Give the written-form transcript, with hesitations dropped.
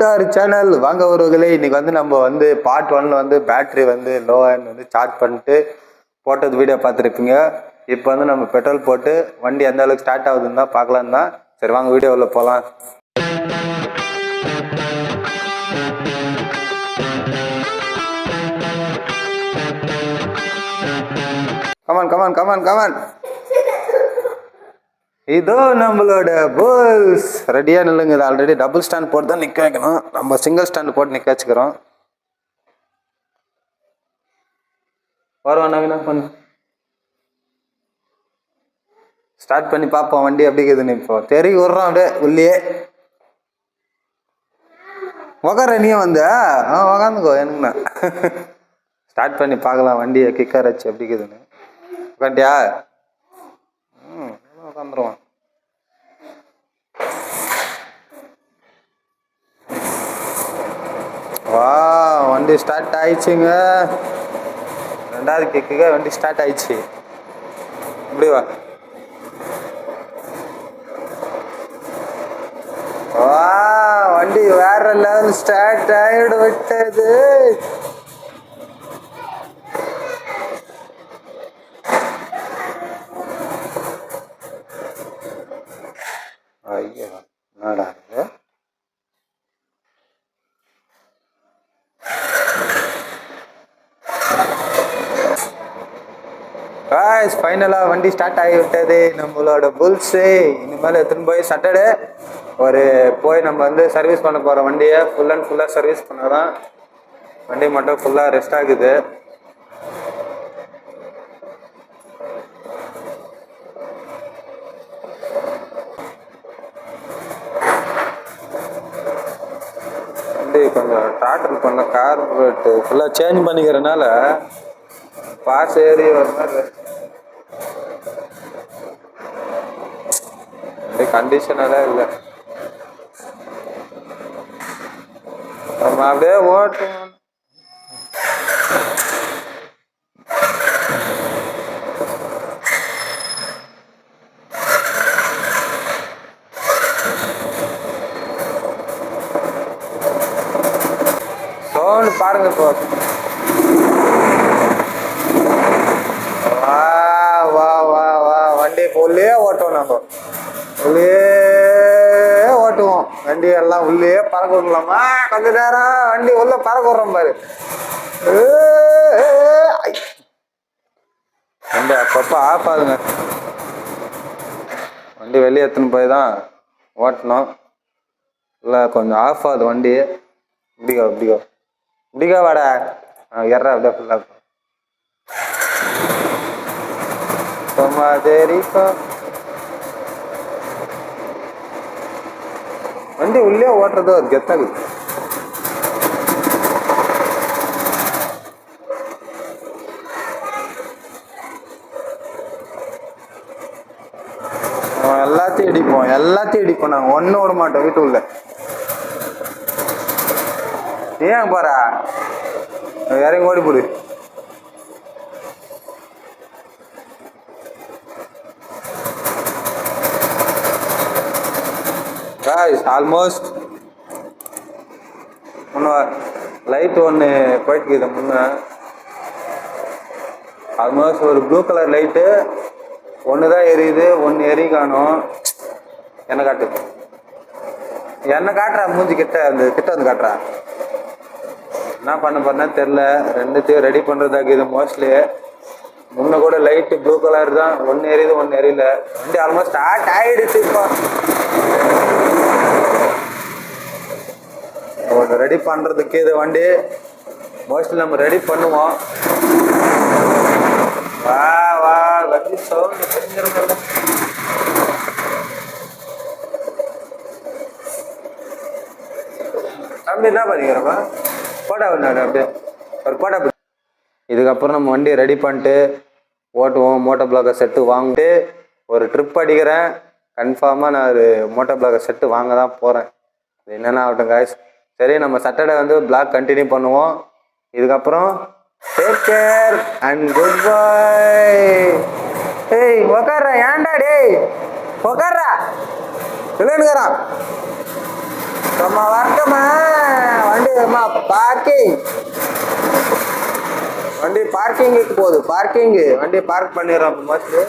To our channel. வாங்க உறவுகளே, இன்னைக்கு வந்து நம்ம வந்து பார்ட் 1ல வந்து பேட்டரி வந்து லோன்னு வந்து சார்ஜ் பண்ணிட்டு போட்டது வீடியோ பார்த்துருப்பீங்க. இப்போ வந்து நம்ம பெட்ரோல் போட்டு வண்டி எந்த அளவுக்கு ஸ்டார்ட் ஆகுதுன்னு தான் பார்க்கலாம் தான். சரி வாங்க வீடியோவில் போகலாம். Come on come on come on come on. இதோ நம்மளோட புல்ஸ் ரெடியாக நில்லுங்க. இது ஆல்ரெடி டபுள் ஸ்டாண்ட் போட்டு தான் நிற்க வைக்கணும். நம்ம சிங்கிள் ஸ்டாண்ட் போட்டு நிற்க வச்சுக்கிறோம். வருவோம் நவீனா பண்ணு. ஸ்டார்ட் பண்ணி பார்ப்போம் வண்டி எப்படி இருக்குதுன்னு. இப்போ தெரி விட்றோம் அப்படியே உள்ளே உக்கார. நீ வந்து உக்காந்துக்கோ. எனக்குண்ணா ஸ்டார்ட் பண்ணி பார்க்கலாம் வண்டியை கிக்கர் வச்சு எப்படி இருக்குதுன்னு. உக்காண்டியா? உக்காந்துருவான். வா, வண்டி ஸ்டார்ட் ஆயிடுச்சுங்க. ரெண்டாவது கிக்குங்க வண்டி ஸ்டார்ட் ஆயிடுச்சு. இப்படி வா. வா, வண்டி வேற லெவல் ஸ்டார்ட் ஆயிடு விட்டது. ஐயா என்னடா இது? காய்ஸ், ஃபைனலாக வண்டி ஸ்டார்ட் ஆகிவிட்டது நம்மளோட புல்ஸு. இனிமேல் எடுத்துன்னு போய் சாட்டர்டே போய் நம்ம வந்து சர்வீஸ் பண்ண போகிறோம். வண்டியை ஃபுல் அண்ட் ஃபுல்லாக சர்வீஸ் பண்ணதான். வண்டி மட்டும் ஃபுல்லாக ரெஸ்ட் ஆகுது. வண்டி கொஞ்சம் டாட்டர் பண்ண கார்பரேட்டு ஃபுல்லாக சேஞ்ச் பண்ணிக்கிறனால பாஸ் ஏறி ஒரு மாதிரி கண்டிஷனெல்லாம் இல்லை. நம்ம அப்படியே ஓட்டணும். சவுண்ட் பாருங்க. இப்போ வா வா வா வா, வண்டி உள்ளே ஓட்டுவோம். நம்ம உள்ளே ஓட்டுவோம். வண்டி எல்லாம் உள்ளே பறக்க விடலாமா? கொஞ்ச நேரம் வண்டி உள்ள பறக்க விடுறோம் பாரு. வண்டி அப்பப்போ ஆஃப் ஆகுதுங்க. வண்டி வெளியே எடுத்துன்னு போய் தான் ஓட்டணும். இல்லை கொஞ்சம் ஆஃப் ஆகுது வண்டி. இப்படிக்கோ இப்படிக்கோ இப்படிக்கோ வாடா. எறா அப்படியே ஃபுல்லாக சரிக்கோ. வண்டி உள்ளே ஓட்டுறதோ அது கெத்தாது. எல்லாத்தையும் இடிப்போம். நாங்கள் ஒன்றும் விட மாட்டோம் வீட்டு உள்ள. ஏன் போறா? இறங்கி ஓடி போடு. ஆல்மோஸ்ட் லைட் ஒன்று போயிட்டு முன்ன. ஆல்மோஸ்ட் ஒரு ப்ளூ கலர் லைட்டு ஒன்று தான் எரியுது. ஒன்று எரி காணும். என்ன காட்டு? என்ன காட்டுறா? மூஞ்சி கிட்ட வந்து காட்டுறா. என்ன பண்ண போறேன்னு தெரில. ரெண்டுத்தையும் ரெடி பண்ணுறதாக்கு இது மோஸ்ட்லி. முன்ன கூட லைட்டு ப்ளூ கலர் தான். ஒன்று எரியுது ஒன்று எரியல. வண்டி ஆல்மோஸ்ட் ஸ்டார்ட் ஆகிடுச்சு. இப்போ ரெடி பண்ணுறதுக்கு இது வண்டி மோஸ்ட்லி நம்ம ரெடி பண்ணுவோம். வா வா, வண்டி சவுண்ட் தெரிஞ்சிருக்கல. தம்பி என்ன பண்ணிக்கிறப்பா? போட்டா பண்ணாரு அப்படியே ஒரு போட்டா. இதுக்கப்புறம் நம்ம வண்டியை ரெடி பண்ணிட்டு ஓட்டுவோம். மோட்டோ பிளாக்கர் செட்டு வாங்கிட்டு ஒரு ட்ரிப் அடிக்கிறேன். கன்ஃபார்மாக நான் ஒரு மோட்டோ பிளாக்கர் செட்டு வாங்க தான் போகிறேன். இது என்னென்ன ஆகட்டும் காய்ஸ். சரி, நம்ம சாட்டர்டே வந்து பிளாக் கண்டினியூ பண்ணுவோம். இதுக்கப்புறம் take care and good bye. ஏய் உக்கார்றா. ஏன்டா டேய் உக்கார்றா? இல்லைன்னுக்கிறான். நம்ம வரட்டுமா? ஆமா பார்க்கிங். வண்டி பார்க்கிங்குக்கு போகுது. பார்க்கிங்கு வண்டி பார்க் பண்ணிடுறோம் மோஸ்ட்லி.